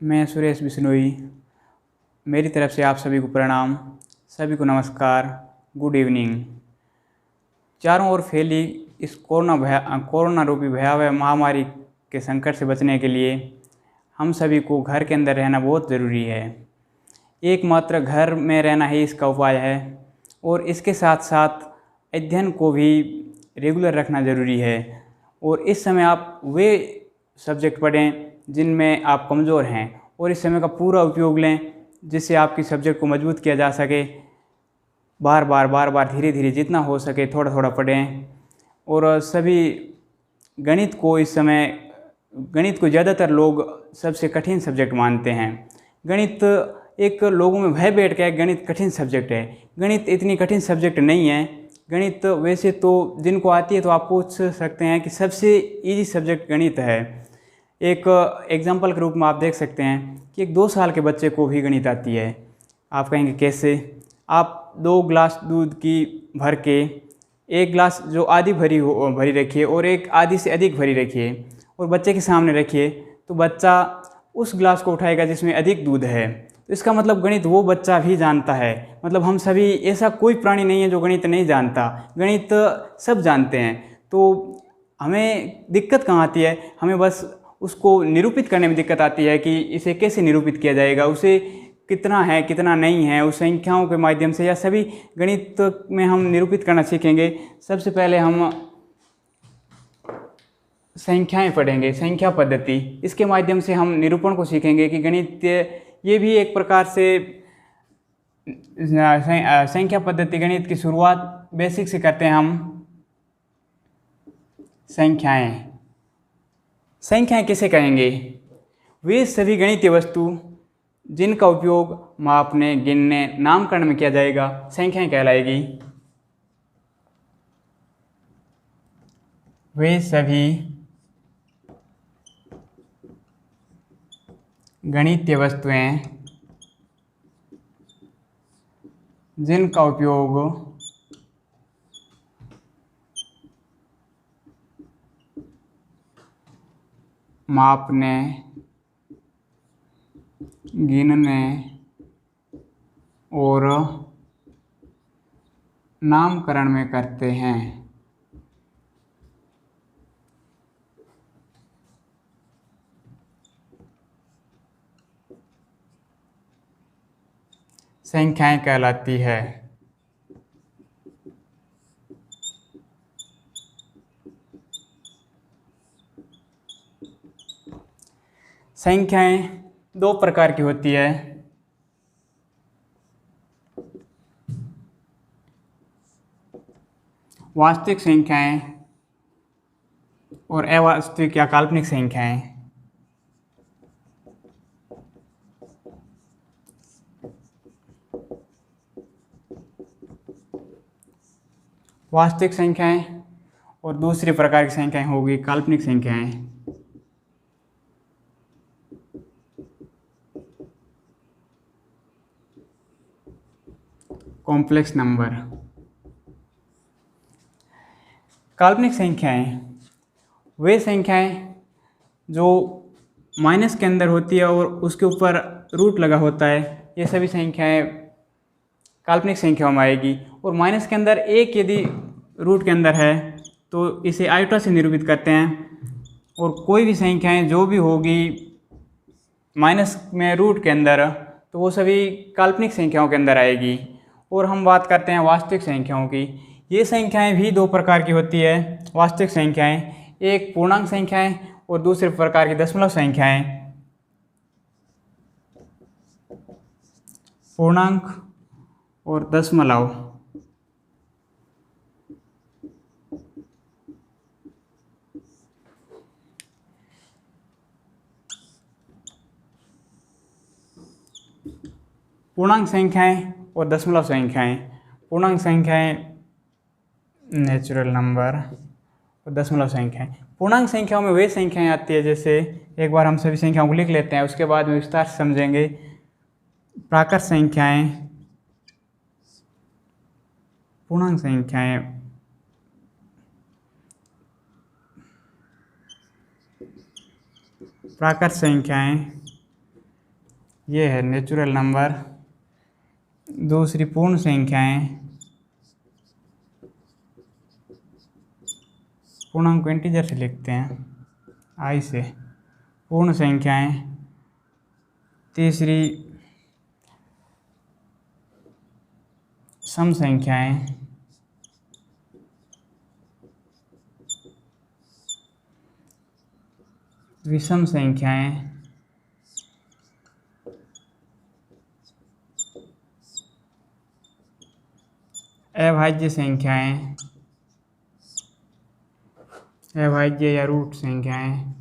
मैं सुरेश बिश्नोई। मेरी तरफ से आप सभी को प्रणाम, सभी को नमस्कार, गुड इवनिंग। चारों ओर फैली इस कोरोना रूपी भयावह महामारी के संकट से बचने के लिए हम सभी को घर के अंदर रहना बहुत ज़रूरी है। एकमात्र घर में रहना ही इसका उपाय है और इसके साथ साथ अध्ययन को भी रेगुलर रखना ज़रूरी है। और इस समय आप वे सब्जेक्ट पढ़ें जिनमें आप कमज़ोर हैं और इस समय का पूरा उपयोग लें जिससे आपकी सब्जेक्ट को मजबूत किया जा सके। बार बार धीरे धीरे जितना हो सके थोड़ा थोड़ा पढ़ें। और सभी गणित को ज़्यादातर लोग सबसे कठिन सब्जेक्ट मानते हैं। गणित एक लोगों में भय बैठ गया है, गणित कठिन सब्जेक्ट है। गणित इतनी कठिन सब्जेक्ट नहीं है। गणित वैसे तो जिनको आती है तो आप पूछ सकते हैं कि सबसे इजी सब्जेक्ट गणित है। एक एग्जाम्पल के रूप में आप देख सकते हैं कि एक 2 साल के बच्चे को भी गणित आती है। आप कहेंगे कैसे? आप 2 ग्लास दूध की भर के एक ग्लास जो आधी भरी रखिए और एक आधी से अधिक भरी रखिए और बच्चे के सामने रखिए, तो बच्चा उस ग्लास को उठाएगा जिसमें अधिक दूध है। तो इसका मतलब गणित वो बच्चा भी जानता है। मतलब हम सभी, ऐसा कोई प्राणी नहीं है जो गणित नहीं जानता। गणित सब जानते हैं। तो हमें दिक्कत कहाँ आती है? हमें बस उसको निरूपित करने में दिक्कत आती है कि इसे कैसे निरूपित किया जाएगा, उसे कितना है कितना नहीं है, उस संख्याओं के माध्यम से या सभी गणित में हम निरूपित करना सीखेंगे। सबसे पहले हम संख्याएं पढ़ेंगे, संख्या पद्धति। इसके माध्यम से हम निरूपण को सीखेंगे कि गणित ये भी एक प्रकार से संख्या पद्धति। गणित की शुरुआत बेसिक से करते हैं हम। संख्याएं किसे कहेंगे? वे सभी गणितीय वस्तु जिनका उपयोग मापने, गिनने, नामकरण में किया जाएगा, संख्याएं कहलाएगी। वे सभी गणितीय वस्तुएं जिनका उपयोग मापने, गिनने और नामकरण में करते हैं। संख्याएं कहलाती है। संख्याएं 2 प्रकार की होती है। वास्तविक संख्याएं और अवास्तविक या काल्पनिक संख्याएं। वास्तविक संख्याएं और दूसरी प्रकार की संख्याएं होगी काल्पनिक संख्याएं। Complex number. काल्पनिक संख्याएं वे संख्याएं जो माइनस के अंदर होती है और उसके ऊपर रूट लगा होता है, ये सभी संख्याएं काल्पनिक संख्याओं में आएगी। और माइनस के अंदर एक यदि रूट के अंदर है तो इसे आयोटा से निरूपित करते हैं। और कोई भी संख्याएं जो भी होगी माइनस में रूट के अंदर, तो वो सभी काल्पनिक संख्याओं के अंदर आएगी। और हम बात करते हैं वास्तविक संख्याओं की। ये संख्याएं भी 2 प्रकार की होती है। वास्तविक संख्याएं, एक पूर्णांक संख्याएं और दूसरे प्रकार की दशमलव संख्याएं। पूर्णांक और दशमलव। पूर्णांक संख्याएं और दशमलव संख्याएं। पूर्णांक संख्याएं नेचुरल नंबर और दशमलव संख्याएं। पूर्णांक संख्याओं में वे संख्याएं आती है, जैसे एक बार हम सभी संख्याओं को लिख लेते हैं, उसके बाद में विस्तार से समझेंगे। प्राकृत संख्याएं, पूर्णांक संख्याएं, प्राकृत संख्याएं ये है नेचुरल नंबर। दूसरी पूर्ण संख्याएं, पूर्णांक को इंटीजर से लिखते हैं, आई से पूर्ण संख्याएं। तीसरी सम संख्याएं। विषम संख्याएं। अभाज्य संख्याएं, अभाज्य या रूट संख्याएं।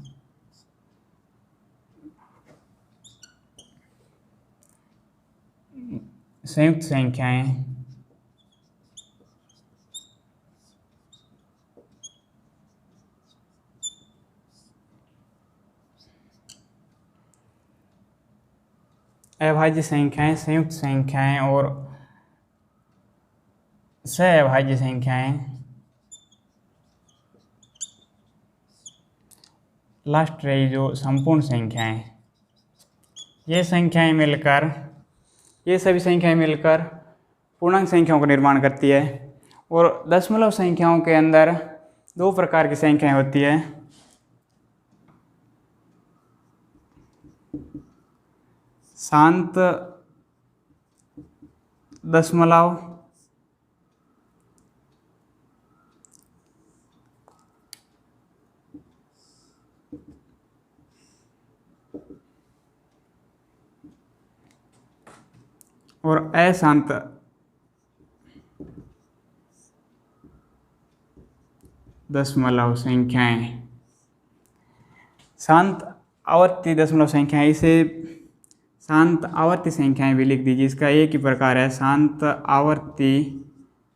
संयुक्त संख्याएं। अभाज्य संख्याएं, संयुक्त संख्याएं और सहअभाज्य संख्याएं। लास्ट रही जो संपूर्ण संख्याएं। ये सभी संख्याएं मिलकर पूर्णांक संख्याओं का निर्माण करती है। और दशमलव संख्याओं के अंदर दो प्रकार की संख्याएं होती है। शांत दशमलव और अशांत दशमलव संख्याएं। शांत आवर्ती दशमलव संख्याएं, इसे शांत आवर्ती संख्याएं भी लिख दीजिए। इसका एक ही प्रकार है, शांत आवर्ती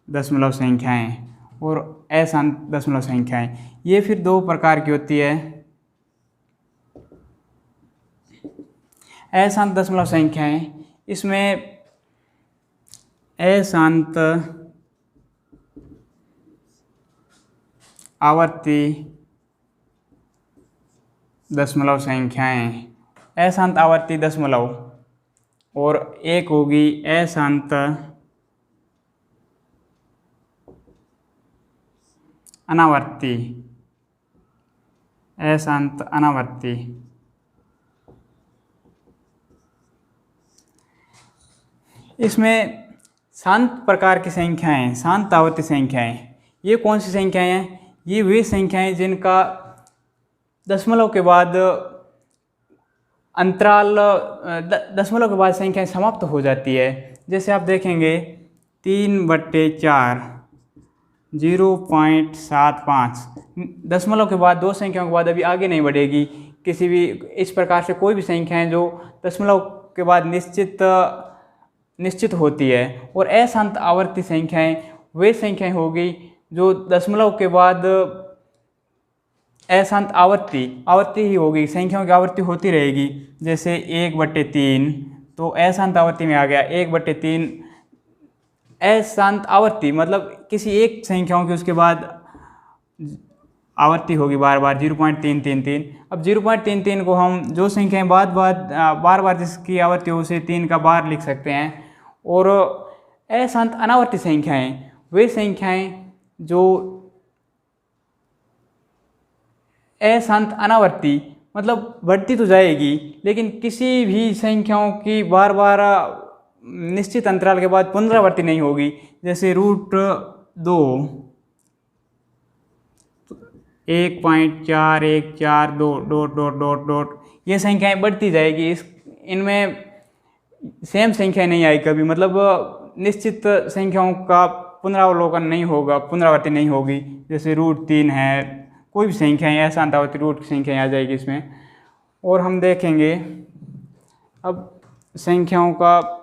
दशमलव संख्याएं और अशांत दशमलव संख्याएं। ये फिर दो प्रकार की होती है। अशांत दशमलव संख्याएं, इसमें अशांत आवर्ती दशमलव संख्याएं, अशांत आवर्ती दशमलव, और एक होगी अशांत अनावर्ती, अशांत अनावर्ती। इसमें शांत प्रकार की संख्याएं, शांत आवर्ती संख्याएं, ये कौन सी संख्याएं हैं? ये वे संख्याएं जिनका दशमलव के बाद अंतराल, दशमलव के बाद संख्याएं समाप्त हो जाती है। जैसे आप देखेंगे 3/4, 0.75, दशमलव के बाद दो संख्याओं के बाद अभी आगे नहीं बढ़ेगी किसी भी। इस प्रकार से कोई भी संख्या है जो दशमलव के बाद निश्चित होती है। और अशांत आवर्ती संख्याएं वे संख्याएं होगी जो दशमलव के बाद अशांत आवर्ती ही होगी, संख्याओं की आवर्ती होती रहेगी। जैसे 1/3 तो अशांत आवर्ती में आ गया। 1/3 अशांत आवर्ती मतलब किसी एक संख्याओं की उसके बाद आवर्ती होगी बार बार, 0.333। अब 0.33 को हम जो संख्याएं बार बार जिसकी आवर्ती हो उसे 3 का बार लिख सकते हैं। और अशांत अनावर्ती संख्याएं वे संख्याएं जो अशांत अनावर्ती मतलब बढ़ती तो जाएगी लेकिन किसी भी संख्याओं की बार बार निश्चित अंतराल के बाद पुनरावर्ती नहीं होगी। जैसे √2, 1.4142 ... ये संख्याएं बढ़ती जाएगी। इनमें सेम संख्या नहीं आई कभी, मतलब निश्चित संख्याओं का पुनरावलोकन नहीं होगा, पुनरावर्ती नहीं होगी। जैसे √3 है, कोई भी संख्या है अशांत आवर्ती रूट की संख्या आ जाएगी इसमें। और हम देखेंगे अब संख्याओं का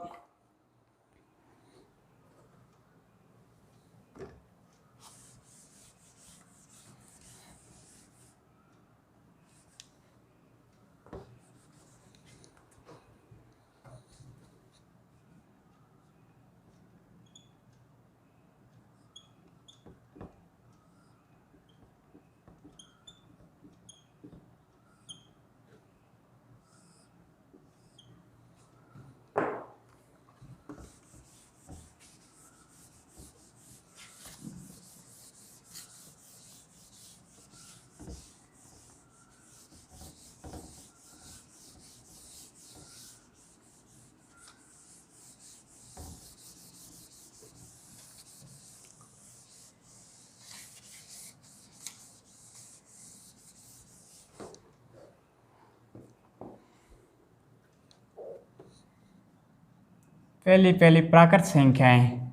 पहली प्राकृत संख्याएं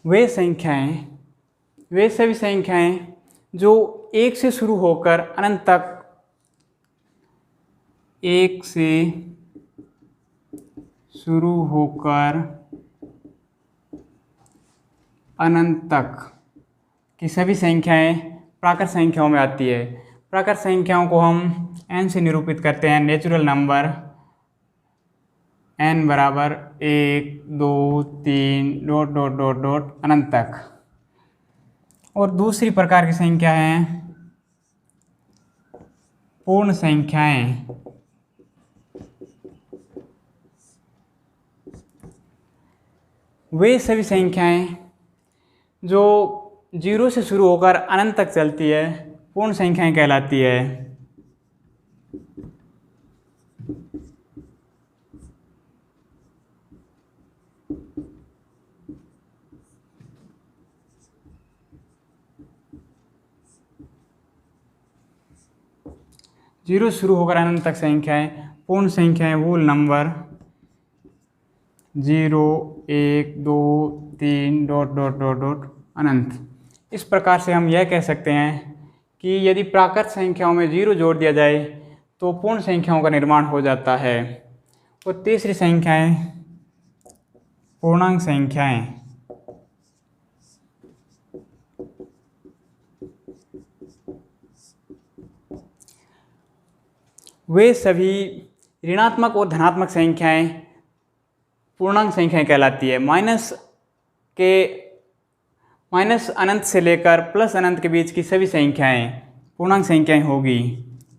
वे सभी संख्याएं जो एक से शुरू होकर अनंत तक अनंत तक की सभी संख्याएं प्राकृत संख्याओं में आती है। प्राकृत संख्याओं को हम n से निरूपित करते हैं, नेचुरल नंबर n बराबर 1 2 3 डॉट डॉट डॉट डॉट अनंत तक। और दूसरी प्रकार की संख्या है पूर्ण संख्याएं। वे सभी संख्याएं जो 0 से शुरू होकर अनंत तक चलती है पूर्ण संख्याएं कहलाती है। जीरो शुरू होकर अनंत तक संख्याएं पूर्ण संख्याएं whole number 0 1 2 3 dot dot dot dot अनंत। इस प्रकार से हम यह कह सकते हैं कि यदि प्राकृत संख्याओं में 0 जोड़ दिया जाए तो पूर्ण संख्याओं का निर्माण हो जाता है। और तीसरी संख्याएं पूर्णांक संख्याएं। वे सभी ऋणात्मक और धनात्मक संख्याएं पूर्णांक संख्याएं कहलाती है। माइनस अनंत से लेकर प्लस अनंत के बीच की सभी संख्याएं पूर्णांक संख्याएं होगी।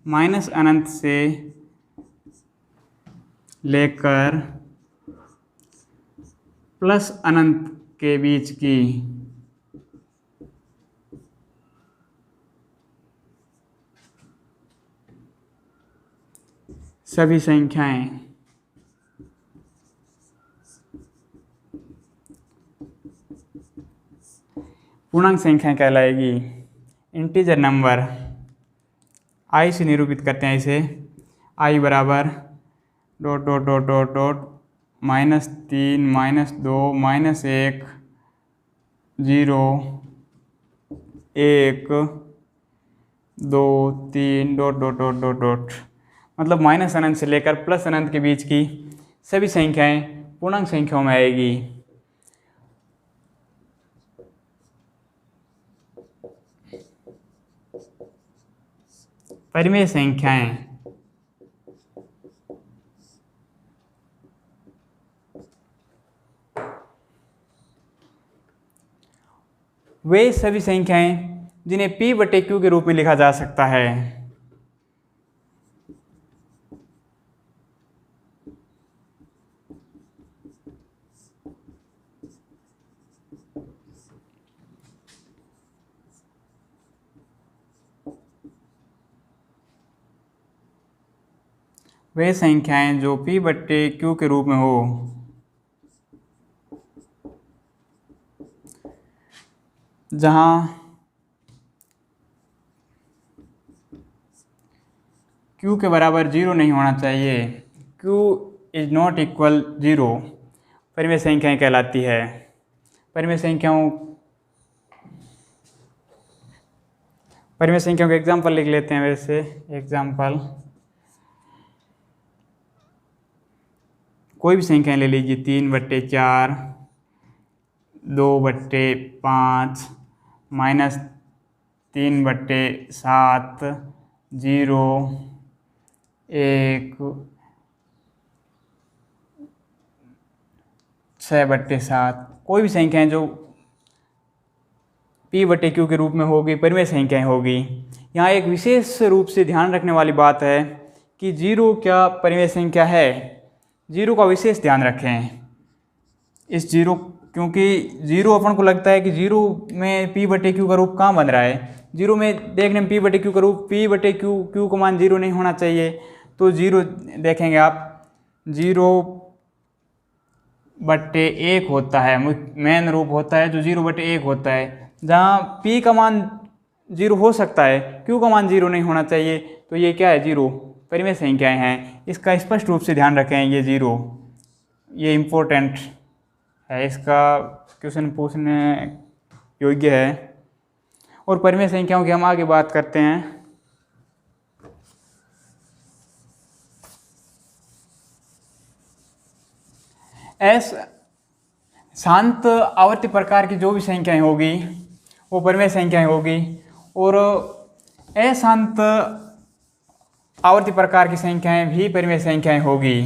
माइनस अनंत से लेकर प्लस अनंत के बीच की सभी संख्याएं पूर्णांक संख्याएं कहलाएगी। इंटीजर नंबर i से निरूपित करते हैं इसे। i बराबर dot dot dot dot dot -3 -2 -1 0 1 2 3 dot dot dot dot dot. मतलब माइनस अनंत से लेकर प्लस अनंत के बीच की सभी संख्याएं पूर्णांक संख्याओं में आएगी। परिमेय संख्याएं वे सभी संख्याएं जिन्हें p/q के रूप में लिखा जा सकता है। वे संख्याएं जो p/q के रूप में हो। जहां q के बराबर 0 नहीं होना चाहिए, q इज नॉट इक्वल 0, परिमेय संख्याएं कहलाती है। परिमेय संख्याओं के एग्जाम्पल लिख लेते हैं। वैसे एग्जाम्पल कोई भी संख्या ले लीजिए, 3/4 2/5 -3/7 0 1 6/7। कोई भी संख्याएं जो p/q के रूप में होगी परिमेय संख्याएं होगी। यहाँ एक विशेष रूप से ध्यान रखने वाली बात है कि 0 क्या परिमेय संख्या है। 0 का विशेष ध्यान रखें। इस 0 क्योंकि 0 अपन को लगता है कि 0 में p/q का रूप कहाँ बन रहा है। 0 में देखने में p/q का रूप p/q का मान 0 नहीं होना चाहिए। तो 0 देखेंगे आप 0/1 होता है, मेन रूप होता है जो 0/1 होता है। जहाँ p का मान जीरो हो सकता है, क्यू का मान जीरो नहीं होना चाहिए। तो ये क्या है, जीरो परिमेय संख्याएं हैं, इसका स्पष्ट रूप से ध्यान रखें। ये जीरो, ये इम्पोर्टेंट है, इसका क्वेश्चन पूछने योग्य है। और परिमेय संख्याओं की हम आगे बात करते हैं। शांत आवर्ती प्रकार की जो भी संख्याएं होगी वो परिमेय संख्याएं होगी, और अशांत आवर्ती प्रकार की संख्याएं भी परिमेय संख्याएं होगी।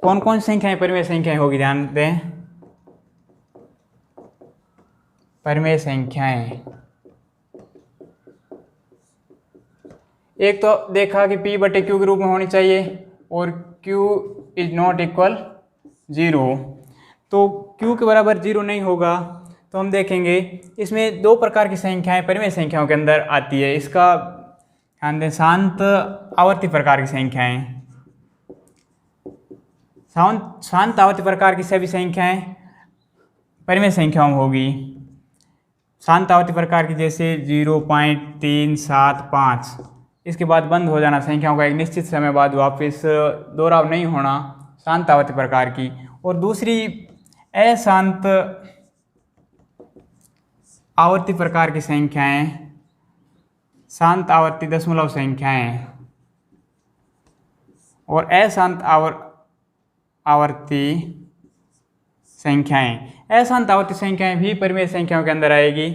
कौन कौन सी संख्याएं परिमेय संख्याएं होगी, ध्यान दें। परिमेय संख्याएं, एक तो देखा कि P बटे Q के रूप में होनी चाहिए और Q is not equal zero. तो Q के बराबर जीरो नहीं होगा तो हम देखेंगे इसमें दो प्रकार की संख्याएं परिमेय संख्याओं के अंदर आती है। इसका ध्यान दें, शांत आवर्ती प्रकार की संख्याएं, शांत आवर्ती प्रकार की सभी संख्याएं परिमेय संख्याओं होगी। शांत आवर्ती प्रकार की जैसे 0.375, इसके बाद बंद हो जाना संख्याओं का एक निश्चित समय बाद वापस दोहराव नहीं होना, शांत आवर्ती प्रकार की। और दूसरी अशांत आवर्ती प्रकार की संख्याएं, शांत आवर्ती दशमलव संख्याएं और अशांत आवर्ती संख्याएं। अशांत आवर्ती संख्याएं भी परिमेय संख्याओं के अंदर आएगी।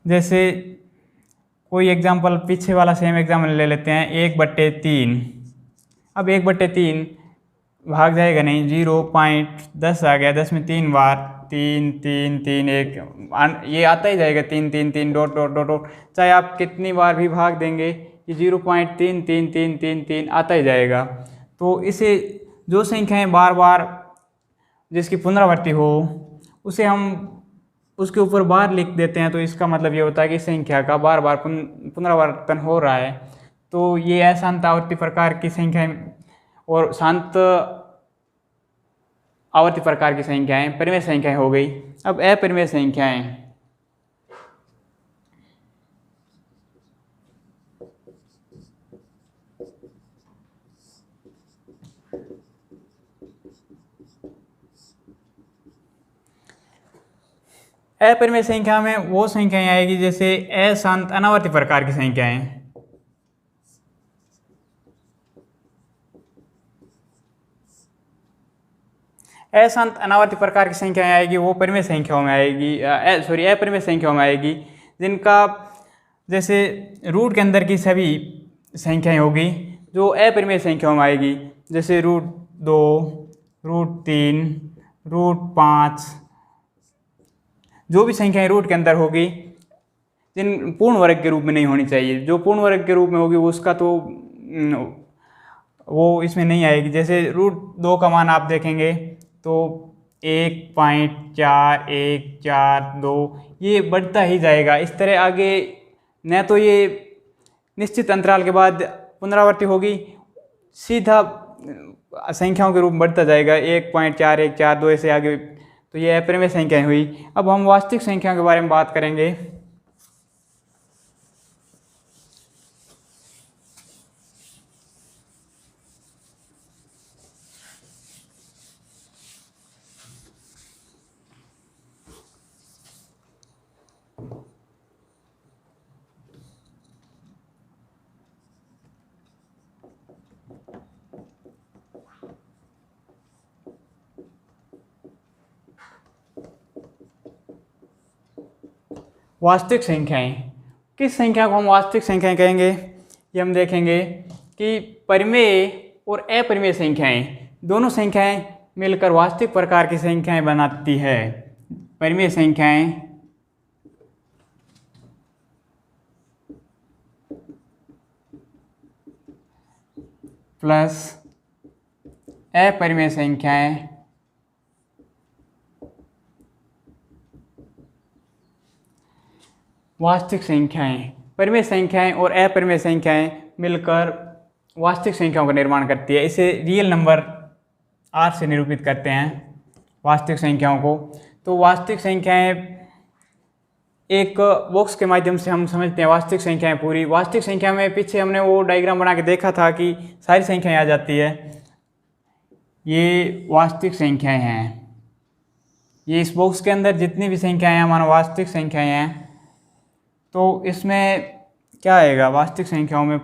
जैसे कोई एग्जाम्पल, पीछे वाला सेम एग्जाम्पल ले लेते हैं, 1/3। अब 1/3 भाग जाएगा नहीं, 0.10 आ गया, 10 में 3 बार 3 3 3 1 ये आता ही जाएगा, 3 3 3 डॉट डॉट डॉट डॉट, चाहे आप कितनी बार भी भाग देंगे ये 0.33333 आता ही जाएगा। तो इसे जो संख्याएं बार बार जिसकी पुनरावृत्ति हो उसे हम उसके ऊपर बार लिख देते हैं, तो इसका मतलब ये होता है कि इस संख्या का बार बार पुनरावर्तन हो रहा है। तो ये अशांत आवर्ती प्रकार की संख्याएं और शांत आवर्ती प्रकार की संख्याएं परिमेय संख्याएं हो गई। अब अपरिमेय संख्याएं, अपरिमेय संख्या में वो संख्याएं आएगी जैसे अशांत अनावर्ती प्रकार की संख्याएं। अशांत अनावर्ती प्रकार की संख्याएं आएगी वो परिमेय संख्याओं में आएगी, अपरिमेय संख्याओं में आएगी, जिनका जैसे रूट के अंदर की सभी संख्याएं होगी जो अपरिमेय संख्याओं में आएगी, जैसे √2, √3, √5, जो भी संख्याएं रूट के अंदर होगी जिन पूर्ण वर्ग के रूप में नहीं होनी चाहिए। जो पूर्ण वर्ग के रूप में होगी उसका तो वो इसमें नहीं आएगी। जैसे √2 का मान आप देखेंगे तो 1.4142 ये बढ़ता ही जाएगा। इस तरह आगे न तो ये निश्चित अंतराल के बाद पुनरावृत्ति होगी, सीधा संख्याओं के रूप में बढ़ता जाएगा 1.4142 ऐसे आगे। तो ये अपरिमेय संख्याएं हुई। अब हम वास्तविक संख्याओं के बारे में बात करेंगे। वास्तविक संख्याएं, किस संख्या को हम वास्तविक संख्याएं कहेंगे ये हम देखेंगे कि परिमेय और अपरिमेय संख्याएं दोनों संख्याएं मिलकर वास्तविक प्रकार की संख्याएं बनाती है। परिमेय संख्याएं प्लस अपरिमेय संख्याएं वास्तविक संख्याएं, परिमेय संख्याएं और अपरिमेय संख्याएं मिलकर वास्तविक संख्याओं का निर्माण करती है। इसे रियल नंबर आर से निरूपित करते हैं वास्तविक संख्याओं को। तो वास्तविक संख्याएं एक बॉक्स के माध्यम से हम समझते हैं वास्तविक संख्याएं पूरी। वास्तविक संख्या में पीछे हमने वो डायग्राम बना के देखा था कि सारी संख्याएं आ जाती है। ये वास्तविक संख्याएं हैं, ये इस बॉक्स के अंदर जितनी भी संख्याएं हैं हमारा वास्तविक संख्याएं हैं। तो इसमें क्या आएगा वास्तविक संख्याओं में?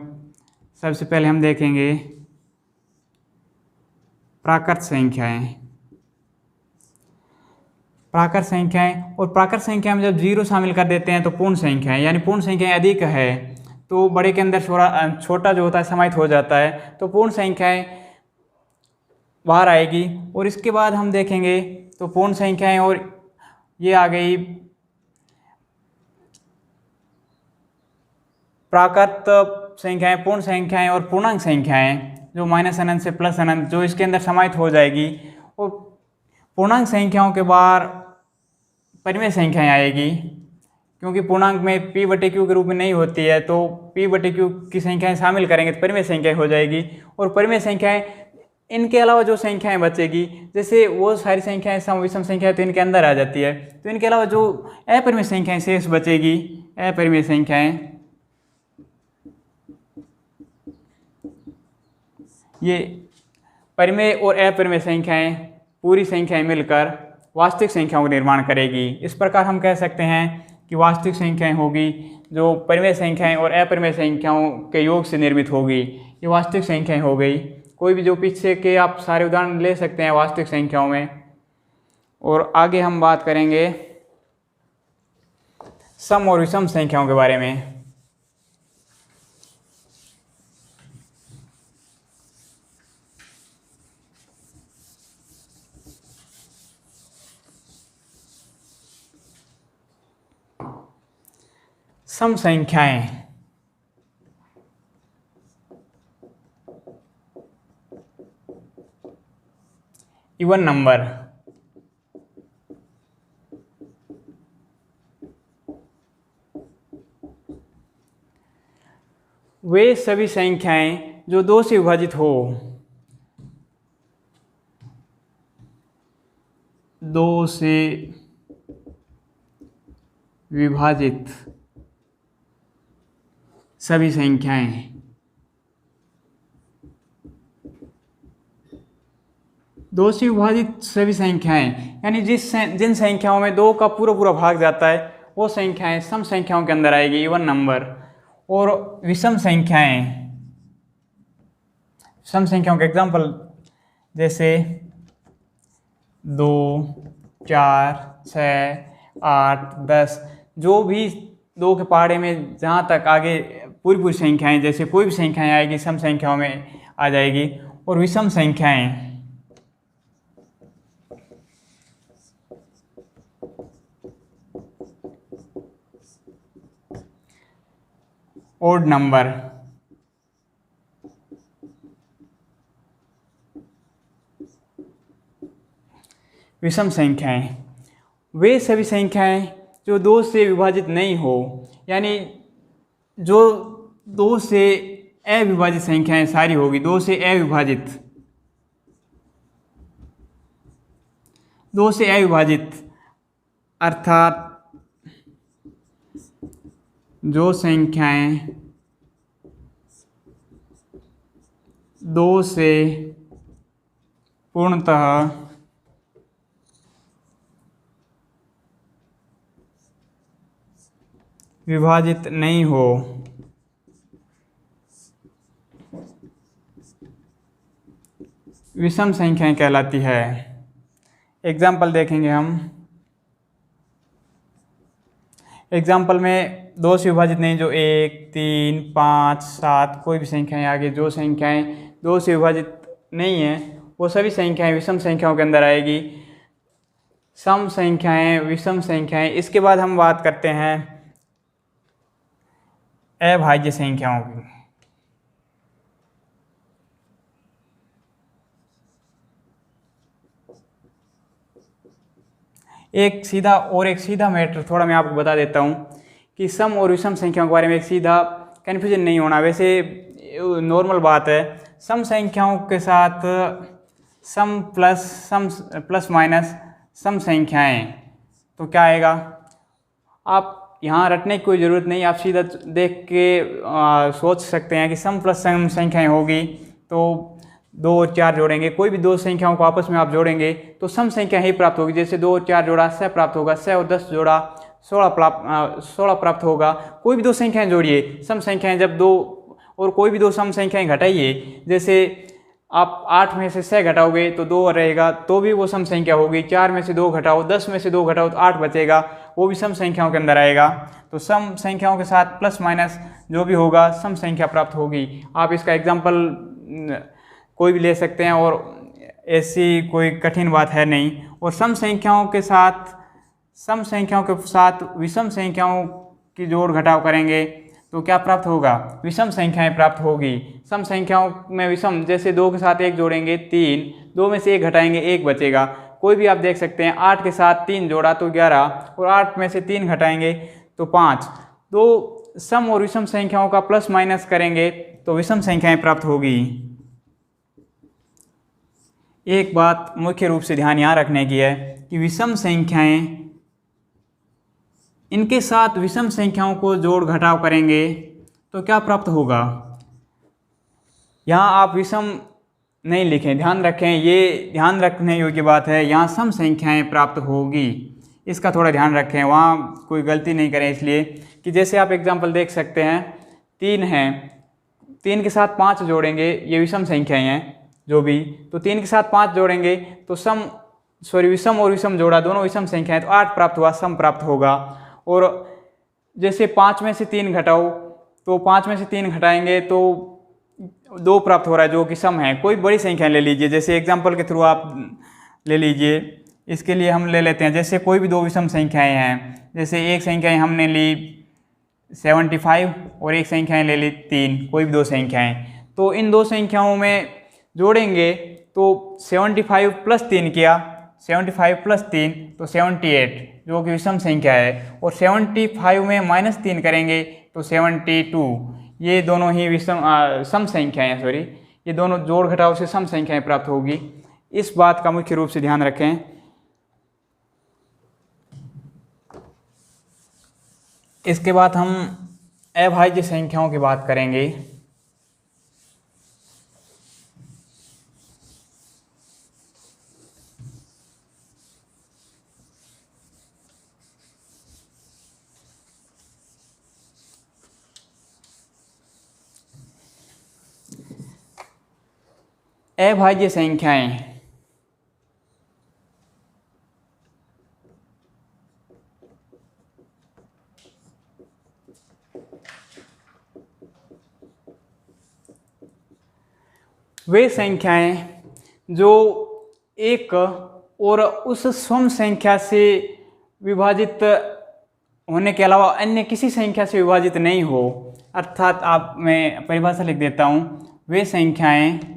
सबसे पहले हम देखेंगे प्राकृत संख्याएं। प्राकृत संख्याएं, और प्राकृत संख्या में जब जीरो शामिल कर देते हैं तो पूर्ण संख्याएं, यानी पूर्ण संख्याएं अधिक है तो बड़े के अंदर छोटा जो होता है समाहित हो जाता है, तो पूर्ण संख्याएं बाहर आएगी। और इसके बाद हम देखेंगे तो पूर्ण संख्याएं, और ये आ गई प्राकृत संख्याएं, पूर्ण संख्याएं और पूर्णांक संख्याएं जो माइनस अनंत से प्लस अनंत जो इसके अंदर समाहित हो जाएगी। और पूर्णांक संख्याओं के बाहर परिमेय संख्याएं आएगी, क्योंकि पूर्णांक में p बटे q के रूप में नहीं होती है, तो p बटे q की संख्याएं शामिल करेंगे तो परिमेय संख्याएं हो जाएगी। और परिमेय संख्याएं, इनके अलावा जो संख्याएं बचेगी, जैसे वो सारी संख्याएं सम विषम संख्याएं तो इनके अंदर आ जाती है, तो इनके अलावा जो अपरिमेय संख्याएं शेष बचेगी, अपरिमेय संख्याएं, ये परिमेय और अपरिमेय संख्याएं पूरी संख्याएं मिलकर वास्तविक संख्याओं का निर्माण करेगी। इस प्रकार हम कह सकते हैं कि वास्तविक संख्याएं होगी जो परिमेय संख्याएं और अपरिमेय संख्याओं के योग से निर्मित होगी, ये वास्तविक संख्याएं हो गई। कोई भी जो पीछे के आप सारे उदाहरण ले सकते हैं वास्तविक संख्याओं में। और आगे हम बात करेंगे सम और विषम संख्याओं के बारे में। सम संख्याएं, इवन नंबर, वे सभी संख्याएं जो 2 से विभाजित हो, 2 से विभाजित सभी संख्याएं, 2 से विभाजित सभी संख्याएं, यानी जिन संख्याओं में 2 का पूरा भाग जाता है वो संख्याएं सम संख्याओं के अंदर आएगी, इवन नंबर। और विषम संख्याएं, सम संख्याओं के एग्जाम्पल जैसे 2, 4, 6, 8, 10, जो भी 2 के पहाड़े में जहाँ तक आगे पूरी संख्याएं, जैसे कोई भी संख्याएं आएगी सम संख्याओं में आ जाएगी। और विषम संख्याएं, ओड नंबर, विषम संख्याएं, वे सभी संख्याएं जो 2 से विभाजित नहीं हो, यानी जो 2 से अविभाजित संख्याएं सारी होगी, 2 से अविभाजित, 2 से अविभाजित अर्थात जो संख्याएं 2 से पूर्णतः विभाजित नहीं हो, विषम संख्याएं कहलाती है। एग्जाम्पल देखेंगे हम। एग्जाम्पल में 2 से विभाजित नहीं, जो 1, 3, 5, 7 कोई भी संख्याएं आगे जो संख्याएं 2 से विभाजित नहीं है वो सभी संख्याएं विषम संख्याओं के अंदर आएगी। सम संख्याएं, विषम संख्याएं। इसके बाद हम बात करते हैं अभाज्य संख्याओं की। एक सीधा मैटर थोड़ा मैं आपको बता देता हूँ कि सम और विषम संख्याओं के बारे में एक सीधा कन्फ्यूजन नहीं होना। वैसे नॉर्मल बात है, सम संख्याओं के साथ सम प्लस माइनस सम संख्याएं, तो क्या आएगा? आप यहाँ रटने की कोई ज़रूरत नहीं, आप सीधा देख के सोच सकते हैं कि सम प्लस सम संख्याएं होगी तो 2 और 4 जोड़ेंगे, कोई भी दो संख्याओं को आपस में आप जोड़ेंगे तो सम संख्या ही प्राप्त होगी। जैसे 2 और 4 जोड़ा 6 प्राप्त होगा, 6 और 10 जोड़ा 16 प्राप्त होगा। कोई भी दो संख्याएं जोड़िए सम संख्याएं, जब दो और कोई भी दो सम संख्याएं घटाइए, जैसे आप 8 में से 6 घटाओगे तो 2 रहेगा, तो भी वो सम संख्या होगी। 4 में से 2 घटाओ, 10 में से 2 घटाओ तो 8 बचेगा, वो भी सम संख्याओं के अंदर आएगा। तो सम संख्याओं के साथ प्लस माइनस जो भी होगा सम संख्या प्राप्त होगी। आप इसका एग्जाम्पल कोई भी ले सकते हैं और ऐसी कोई कठिन बात है नहीं। और सम संख्याओं के साथ विषम संख्याओं की जोड़ घटाव करेंगे तो क्या प्राप्त होगा? विषम संख्याएं प्राप्त होगी। सम संख्याओं में विषम, जैसे 2 के साथ 1 जोड़ेंगे 3, 2 में से 1 घटाएंगे 1 बचेगा। कोई भी आप देख सकते हैं 8 के साथ 3 जोड़ा तो 11 और 8 में से 3 घटाएंगे तो 5। तो सम और विषम संख्याओं का प्लस माइनस करेंगे तो विषम संख्याएं प्राप्त होगी। एक बात मुख्य रूप से ध्यान यहाँ रखने की है कि विषम संख्याएं, इनके साथ विषम संख्याओं को जोड़ घटाव करेंगे तो क्या प्राप्त होगा? यहाँ आप विषम नहीं लिखें, ध्यान रखें, ये ध्यान रखने योग्य बात है। यहाँ सम संख्याएं प्राप्त होगी, इसका थोड़ा ध्यान रखें, वहाँ कोई गलती नहीं करें। इसलिए कि जैसे आप एग्जाम्पल देख सकते हैं 3 हैं, 3 के साथ 5 जोड़ेंगे, ये विषम संख्याएं हैं जो भी, तो 3 के साथ 5 जोड़ेंगे तो विषम और विषम जोड़ा, दोनों विषम संख्याएं, तो 8 प्राप्त हुआ, सम प्राप्त होगा। और जैसे 5 में से 3 घटाओ तो 5 में से 3 घटाएंगे तो 2 प्राप्त हो रहा है जो कि सम है। कोई बड़ी संख्या ले लीजिए, जैसे एग्जाम्पल के थ्रू आप ले लीजिए। इसके लिए हम ले लेते हैं, जैसे कोई भी दो विषम संख्याएं हैं, जैसे एक संख्याएं हमने ली 75 और एक संख्याएं ले ली 3, कोई भी दो संख्याएं, तो इन दो संख्याओं में जोड़ेंगे तो 75 प्लस 3 किया, 75 प्लस 3 तो 78 जो कि विषम संख्या है। और 75 में माइनस 3 करेंगे तो 72, ये दोनों ही सम संख्याएं हैं, सॉरी, ये दोनों जोड़ घटाव से सम संख्याएं प्राप्त होगी। इस बात का मुख्य रूप से ध्यान रखें। इसके बाद हम अभाज्य संख्याओं की बात करेंगे। अभाज्य संख्याएं, वे संख्याएं जो एक और उस सम संख्या से विभाजित होने के अलावा अन्य किसी संख्या से विभाजित नहीं हो। अर्थात मैं परिभाषा लिख देता हूं, वे संख्याएं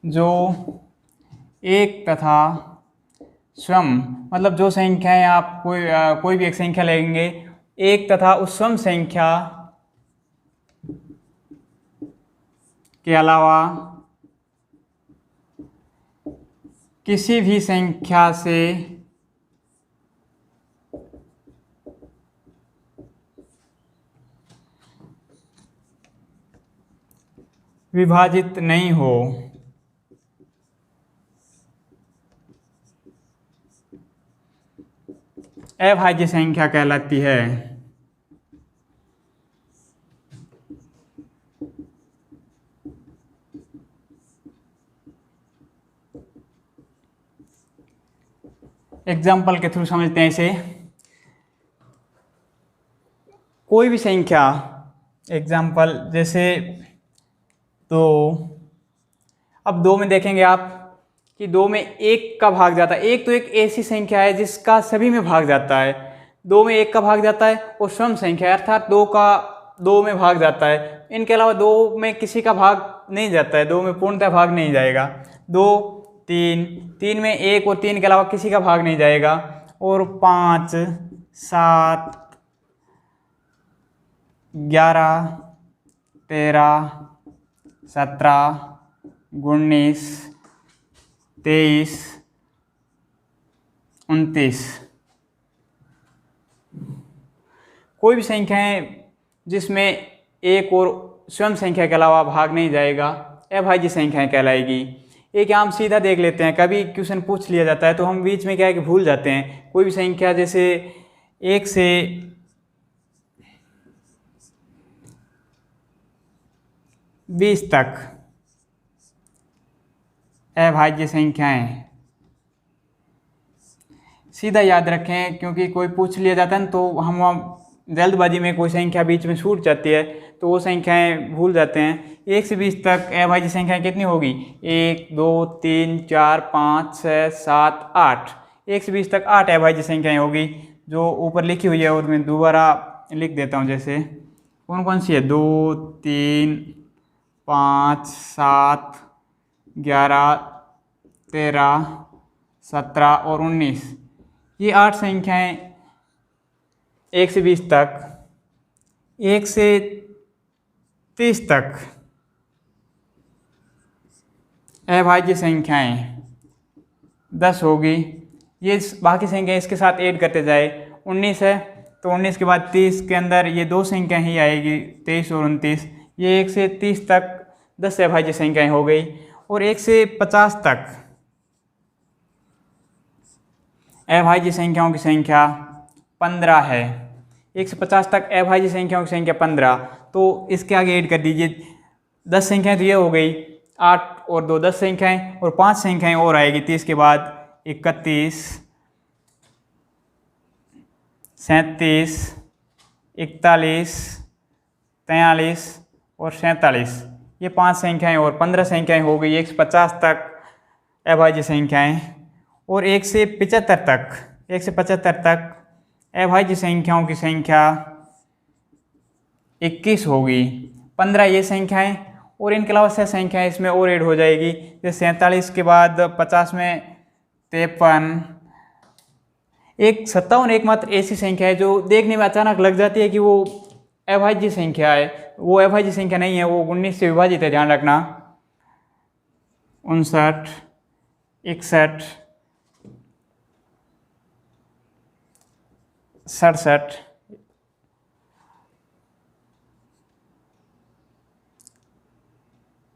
जो एक तथा स्वयं, मतलब जो संख्याएं आप कोई भी एक संख्या लेंगे, एक तथा उस स्वयं संख्या के अलावा किसी भी संख्या से विभाजित नहीं हो। अभाज्य संख्या कहलाती है। एग्जाम्पल के थ्रू समझते हैं इसे। कोई भी संख्या, एग्जाम्पल जैसे 2, अब 2 में देखेंगे आप कि 2 में 1 का भाग जाता है। 1 तो एक ऐसी संख्या है जिसका सभी में भाग जाता है। 2 में 1 का भाग जाता है और स्वयं संख्या है, अर्थात 2 का 2 में भाग जाता है। इनके अलावा 2 में किसी का भाग नहीं जाता है, 2 में पूर्णतः भाग नहीं जाएगा। 2, 3 में 1 और 3 के अलावा किसी का भाग नहीं जाएगा। और 5, 7, 11, 13, 17, 19, 23, 29। कोई भी संख्याएं जिसमें एक और स्वयं संख्या के अलावा भाग नहीं जाएगा अभाज्य संख्याएं कहलाएगी। एक हम सीधा देख लेते हैं, कभी क्वेश्चन पूछ लिया जाता है तो हम बीच में क्या है कि भूल जाते हैं। कोई भी संख्या जैसे 1 से 20 तक अभाज्य संख्याएं, सीधा याद रखें, क्योंकि कोई पूछ लिया जाता है ना तो हम जल्दबाजी में कोई संख्या बीच में छूट जाती है तो वो संख्याएं भूल जाते हैं। 1 से 20 तक अभाज्य संख्याएं कितनी होगी? 1, 2, 3, 4, 5, 6, 7, 8। 1 से 20 तक 8 अभाज्य संख्याएं होगी जो ऊपर लिखी हुई है, और मैं दोबारा लिख देता हूँ। जैसे कौन कौन सी है? 2, 3, 5, 7, 11, 13, 17 और 19। ये 8 संख्याएं 1 से 20 तक। 1 से 30 तक अभाज्य संख्याएं 10 होगी। ये बाकी संख्याएं इसके साथ ऐड करते जाए। 19 है तो 19 के बाद 30 के अंदर ये दो संख्या ही आएगी, 23 और 29। ये 1 से 30 तक 10 अभाज्य संख्याएं हो गई। और 1 से 50 तक अभाज्य संख्याओं की संख्या 15 है। 1 से 50 तक अभाज्य संख्याओं की संख्या 15। तो इसके आगे ऐड कर दीजिए 10 संख्याएं, तो ये हो गई 8 और 2 10 संख्याएं, और 5 संख्याएं और आएगी 30 के बाद। 31, 37, 41, 43 और 47। ये 5 संख्याएं और 15 संख्याएं हो गई 1 से 50 तक अभाज्य संख्याएं। और 1 से 75 तक अभाज्य संख्याओं की संख्या 21 होगी। 15 ये संख्याएं और इनके अलावा 6 संख्याएं इसमें और ऐड हो जाएगी। जैसे 47 के बाद 50 में 53। 57 एकमात्र ऐसी संख्या है जो देखने में अचानक लग जाती है कि वो अभाज्य संख्या है। वो अभाज्य संख्या नहीं है, वो 19 से विभाजित है, ध्यान रखना। 59, 61, 67,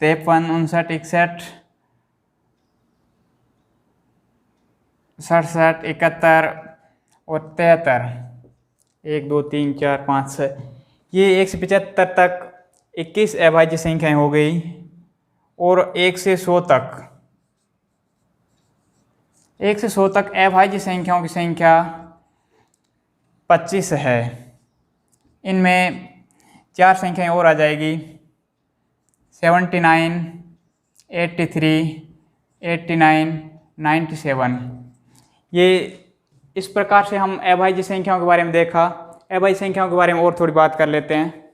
53, 59, 61, 67, 71 और 73। 1, 2, 3, 4, 5, 6। ये 1 से 75 तक 21 अभाज्य संख्याएं हो गई। और 1 से 100 तक अभाज्य संख्याओं की संख्या 25 है। इनमें 4 संख्याएं और आ जाएगी, 79, 83, 89, 97। ये इस प्रकार से हम अभाज्य संख्याओं के बारे में देखा। अभाज्य संख्याओं के बारे में और थोड़ी बात कर लेते हैं।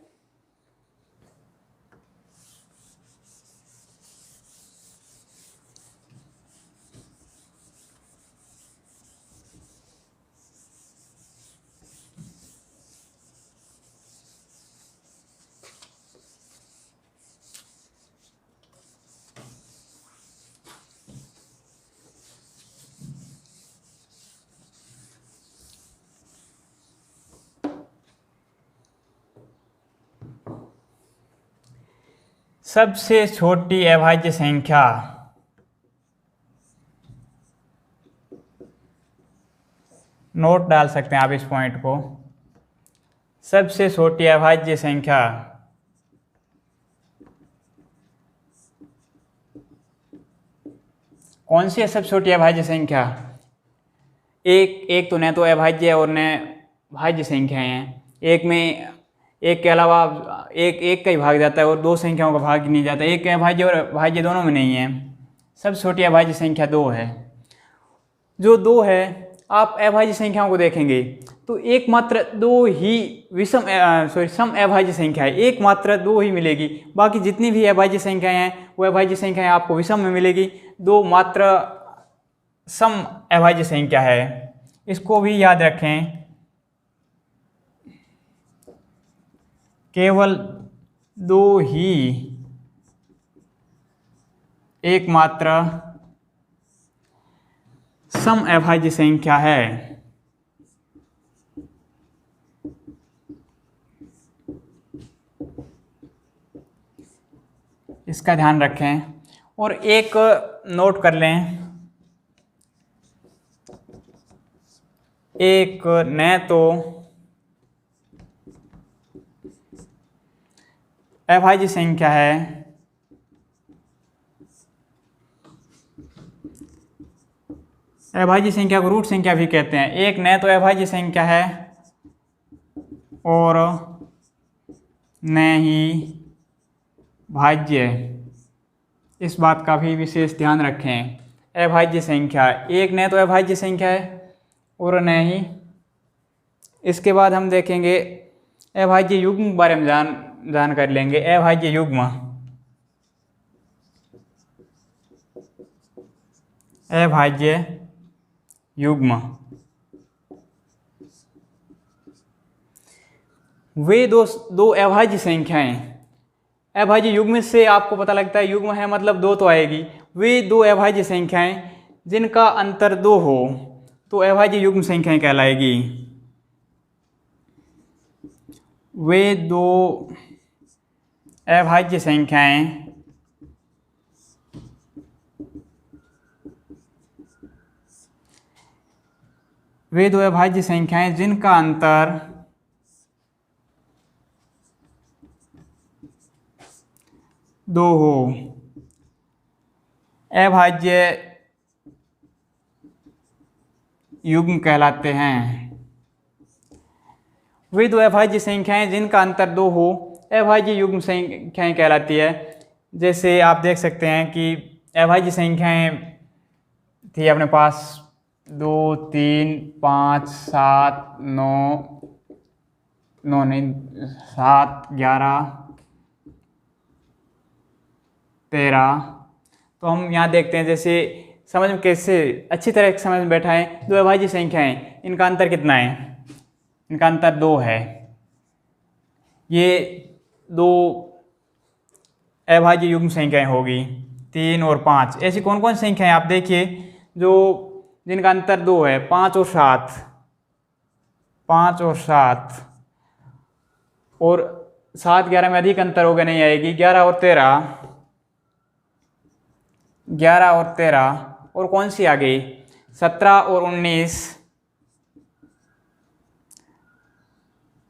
सबसे छोटी अभाज्य संख्या नोट डाल सकते हैं आप इस पॉइंट को। सबसे छोटी अभाज्य संख्या कौन सी है? सबसे छोटी अभाज्य संख्या एक तो न तो अभाज्य और न भाज्य संख्याएं हैं। एक में एक के अलावा एक का ही भाग जाता है और 2 संख्याओं का भाग नहीं जाता। एक अभाज्य और भाज्य दोनों में नहीं है। सबसे छोटी अभाज्य संख्या 2 है। जो 2 है, आप अभाज्य संख्याओं को देखेंगे तो एकमात्र 2 ही सम अभाज्य संख्या है। एकमात्र 2 ही मिलेगी। बाकी जितनी भी अभाज्य संख्याएं हैं वो अभाज्य संख्याएं आपको विषम में मिलेगी। 2 मात्र सम अभाज्य संख्या है, इसको भी याद रखें। केवल 2 ही एकमात्र सम अभाज्य संख्या है। इसका ध्यान रखें और एक नोट कर लें, एक न तो अभाज्य संख्या है अभाज्य संख्या को रूट संख्या भी कहते हैं। एक न तो अभाज्य संख्या है और न ही भाज्य। इस बात का भी विशेष ध्यान रखें। अभाज्य संख्या, एक न तो अभाज्य संख्या है और न ही। इसके बाद हम देखेंगे अभाज्य युग्म के बारे में जानकारी लेंगे। अभाज्य युग्म, अभाज्य युग्म वे दो अभाज्य संख्याएं। अभाज्य युग्म से आपको पता लगता है युग्म है मतलब दो तो आएगी। वे दो अभाज्य संख्याएं जिनका अंतर दो हो तो अभाज्य युग्म संख्याएं कहलाएगी। वे दो अभाज्य संख्याएं जिनका अंतर दो हो अभाज्य युग्म कहलाते हैं। वे दो अभाज्य संख्याएं जिनका अंतर दो हो अभाज्य युग्म संख्याएं कहलाती है। जैसे आप देख सकते हैं कि अभाज्य संख्याएं थी अपने पास 2, 3, 5, 7, 7, 11, 13। तो हम यहाँ देखते हैं, जैसे समझ में कैसे अच्छी तरह समझ में बैठा है। दो अभाज्य संख्याएं, इनका अंतर कितना है? इनका अंतर 2 है। ये दो अभाज्य युग्म संख्याएं होगी 3 और 5। ऐसी कौन कौन संख्याएं आप देखिए जिनका अंतर 2 है? 5 और 7, 5 और 7, और 7, 11 में अधिक अंतर होगा नहीं आएगी। 11 और 13, 11 और 13, और कौन सी आ गई? 17 और 19,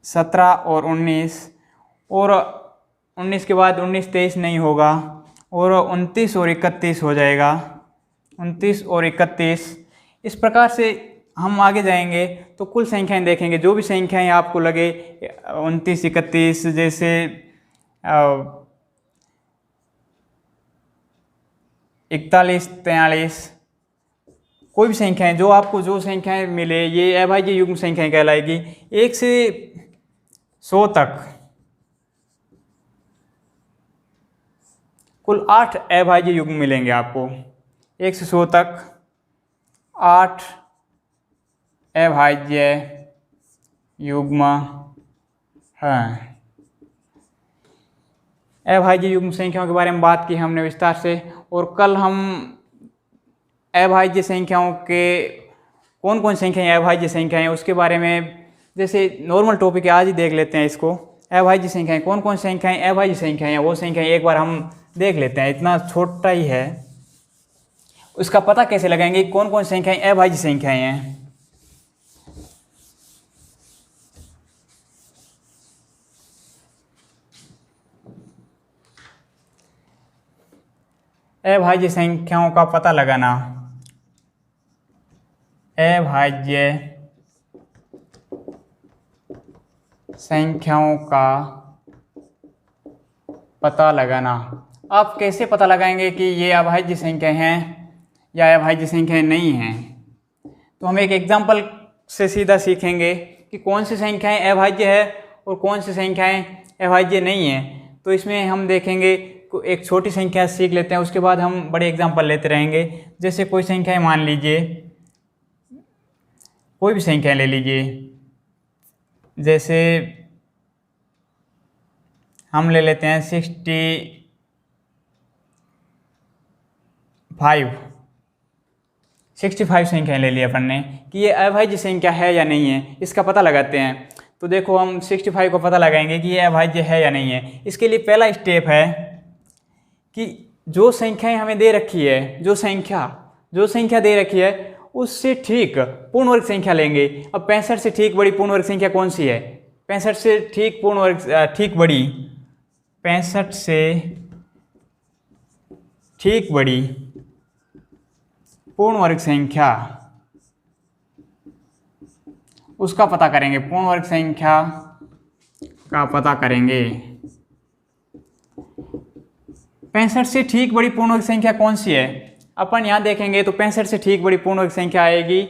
17 और 19, और 19 के बाद 19, 23 नहीं होगा, और 29 और 31 हो जाएगा। 29 और 31। इस प्रकार से हम आगे जाएंगे तो कुल संख्याएं देखेंगे। जो भी संख्याएं आपको लगे 29, 31, जैसे 41, 43, कोई भी संख्याएं जो आपको जो संख्याएं मिले ये अभाज्य युग्म संख्याएं कहलाएगी। 1 से 100 तक कुल 8 अभाज्य युग्म मिलेंगे आपको। 1 से 100 तक 8 अभाज्य युग्म हैं। अभाज्य युग्म संख्याओं के बारे में बात की हमने विस्तार से, और कल हम अभाज्य संख्याओं के कौन कौन संख्याएं अभाज्य संख्याएं उसके बारे में, जैसे नॉर्मल टॉपिक है आज ही देख लेते हैं इसको। अभाज्य संख्याएं कौन कौन संख्याएं अभाज्य संख्याएं हैं, वो संख्याएं एक बार हम देख लेते हैं। इतना छोटा ही है, उसका पता कैसे लगाएंगे कौन कौन संख्याएं अभाज्य संख्याएं हैं। अभाज्य संख्याओं का पता लगाना, अभाज्य संख्याओं का पता लगाना। आप कैसे पता लगाएंगे कि ये अभाज्य संख्या हैं या अभाज्य संख्याएं नहीं हैं? तो हम एक एग्जांपल से सीधा सीखेंगे कि कौन सी संख्याएं अभाज्य है और कौन सी संख्याएं अभाज्य नहीं हैं। तो इसमें हम देखेंगे, एक छोटी संख्या सीख लेते हैं, उसके बाद हम बड़े एग्जांपल लेते रहेंगे। जैसे कोई संख्याएं मान लीजिए, कोई भी संख्या ले लीजिए, जैसे हम ले लेते हैं 60, 65 संख्याएं ले ली अपन ने कि ये अभाज्य संख्या है या नहीं है, इसका पता लगाते हैं। तो देखो हम 65 को पता लगाएंगे कि ये अभाज्य है या नहीं है। इसके लिए पहला स्टेप है कि जो संख्याएं हमें दे रखी है, जो संख्या दे रखी है उससे ठीक पूर्ण वर्ग संख्या लेंगे। अब 65 से ठीक बड़ी पूर्ण वर्ग संख्या कौन सी है? 65 से ठीक बड़ी 65 से ठीक बड़ी पूर्ण वर्ग संख्या, उसका पता करेंगे, पूर्ण वर्ग संख्या का पता करेंगे। 65 से ठीक बड़ी पूर्ण वर्ग संख्या कौन सी है? अपन यहां देखेंगे तो 65 से ठीक बड़ी पूर्ण वर्ग संख्या आएगी,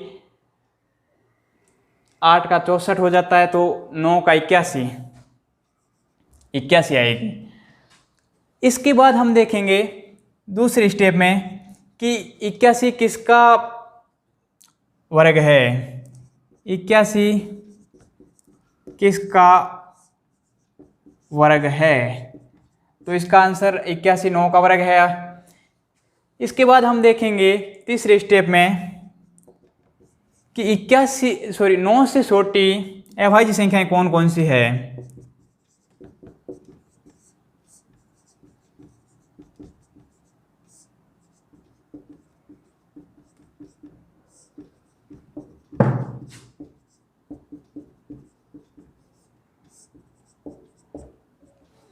8 का 64 हो जाता है, तो 9 का 81 आएगी। इसके बाद हम देखेंगे दूसरे स्टेप में कि 81 किसका वर्ग है, 81 किसका वर्ग है? तो इसका आंसर 81 9 का वर्ग है। इसके बाद हम देखेंगे तीसरे स्टेप में कि 9 से छोटी अभाज्य संख्याएं कौन कौन सी है।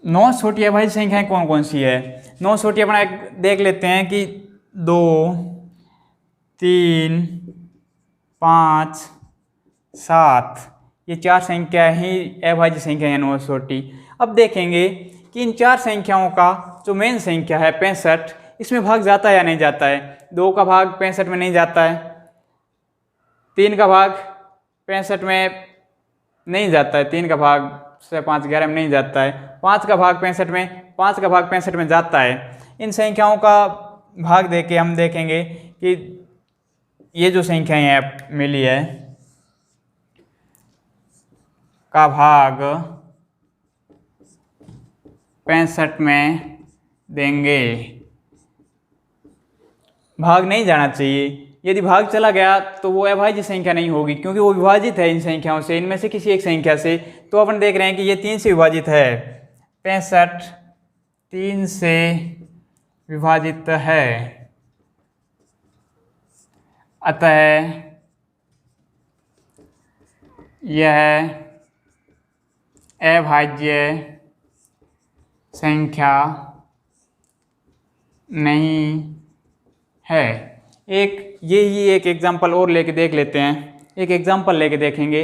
नौ छोटी अभाज्य संख्याएं कौन कौन सी है? 9 छोटी अपना देख लेते हैं कि 2 3 5 7, ये 4 संख्या ही अभाज्य संख्या है 9 छोटी। अब देखेंगे कि इन 4 संख्याओं का जो मेन संख्या है 65, इसमें भाग जाता है या नहीं जाता है। 2 का भाग 65 में नहीं जाता है, 3 का भाग 65 में नहीं जाता है, 3 का भाग से 5 11 में नहीं जाता है, 5 का भाग 65 में, 5 का भाग 65 में जाता है। इन संख्याओं का भाग देके हम देखेंगे कि ये जो संख्याएं हैं मिली है का भाग 65 में देंगे। भाग नहीं जाना चाहिए, यदि भाग चला गया तो वो अभाज्य संख्या नहीं होगी, क्योंकि वो विभाजित है इन संख्याओं से, इनमें से किसी एक संख्या से। तो अपन देख रहे हैं कि ये 3 से विभाजित है, 65 3 से विभाजित है, अतः यह अभाज्य संख्या नहीं है। एक एग्जाम्पल और लेके देख लेते हैं, एक एग्जाम्पल लेके देखेंगे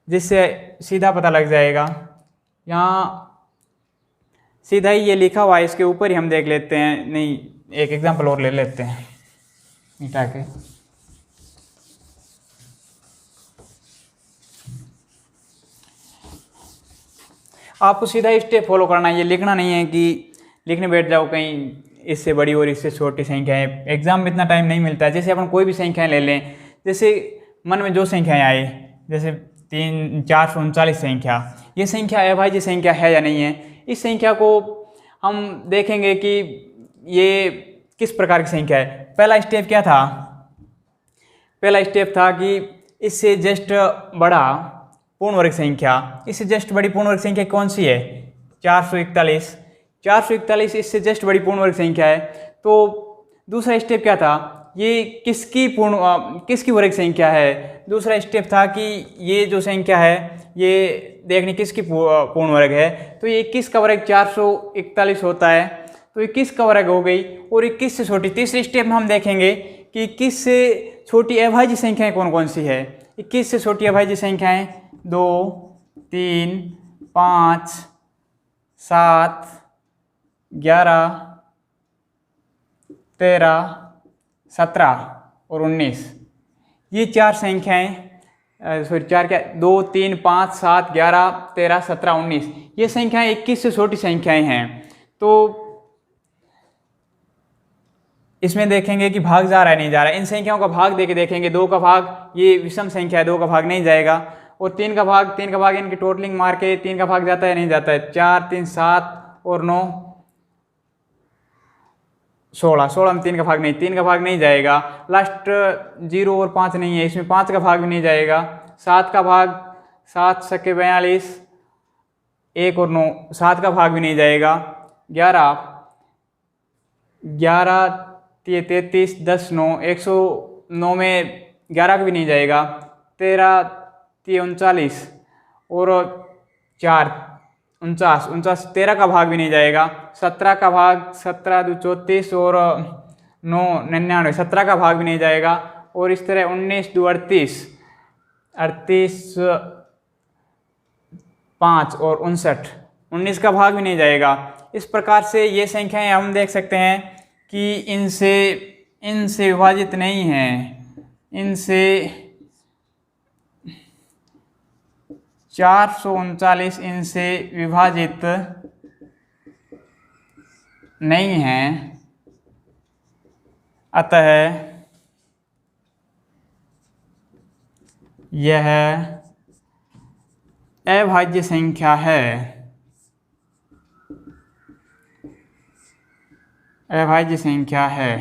जिससे सीधा पता लग जाएगा। यहाँ सीधा ही ये लिखा हुआ है, इसके ऊपर ही हम देख लेते हैं। नहीं, एक एग्जाम्पल और ले लेते हैं मिटा के। आपको सीधा स्टेप फॉलो करना है, ये लिखना नहीं है कि लिखने बैठ जाओ कहीं इससे बड़ी और इससे छोटी संख्याएं। एग्जाम में इतना टाइम नहीं मिलता है। जैसे अपन कोई भी संख्याएं ले लें, जैसे मन में जो संख्याएं आए, जैसे 439 संख्या, ये संख्या अभाज्य संख्या है या नहीं है। इस संख्या को हम देखेंगे कि ये किस प्रकार की संख्या है। पहला स्टेप क्या था? पहला स्टेप था कि इससे जस्ट बड़ा पूर्ण वर्ग संख्या, इससे जस्ट बड़ी पूर्ण वर्ग संख्या कौन सी है? 441। 441 इससे जस्ट बड़ी पूर्ण वर्ग संख्या है। तो दूसरा स्टेप क्या था? ये किसकी वर्ग संख्या है? दूसरा स्टेप था कि ये जो संख्या है ये देखनी किसकी पूर्ण वर्ग है। तो ये 21 का वर्ग 441 होता है, तो 21 का वर्ग हो गई। और 21 से छोटी, तीसरे स्टेप में हम देखेंगे कि 21 से छोटी अभाज्य संख्याएं कौन कौन सी है। 21 से छोटी अभाज्य संख्याएं 2 3 5 7 11 13 17 और 19, ये 4 संख्याएं, 2 3 5 7 11 13 17 19, ये संख्याएं 21 से छोटी संख्याएं हैं। तो इसमें देखेंगे कि भाग जा रहा है नहीं जा रहा है। इन संख्याओं का भाग देके देखेंगे। 2 का भाग, ये विषम संख्या है, 2 का भाग नहीं जाएगा। और 3 का भाग इनकी टोटलिंग मार के 3 का भाग जाता है नहीं जाता है। 4 3 7 और 9 16 में 3 का भाग नहीं, 3 का भाग नहीं जाएगा। लास्ट 0 और 5 नहीं है, इसमें 5 का भाग भी नहीं जाएगा। 7 का भाग 7 सके 42, 1 और 9, 7 का भाग भी नहीं जाएगा। 11 तिये 33, 10 9, 109 में 11 का भी नहीं जाएगा। 13 तिये 39 और 4 49, 13 का भाग भी नहीं जाएगा। 17 का भाग 17 2 34 और 9 99, 17 का भाग भी नहीं जाएगा। और इस तरह 19 2 38, 38 5 और 59, 19 का भाग भी नहीं जाएगा। इस प्रकार से ये संख्याएं हम देख सकते हैं कि इनसे विभाजित नहीं है, इनसे 439 इनसे विभाजित नहीं है, अतः यह अभाज्य संख्या है। अभाज्य संख्या है।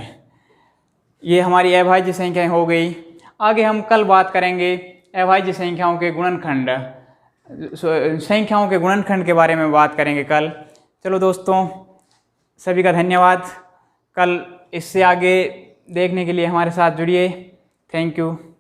ये हमारी अभाज्य संख्याएं हो गई। आगे हम कल बात करेंगे अभाज्य संख्याओं के गुणनखंड, संख्याओं के गुणनखंड के बारे में बात करेंगे कल। चलो दोस्तों, सभी का धन्यवाद। कल इससे आगे देखने के लिए हमारे साथ जुड़िए। Thank you.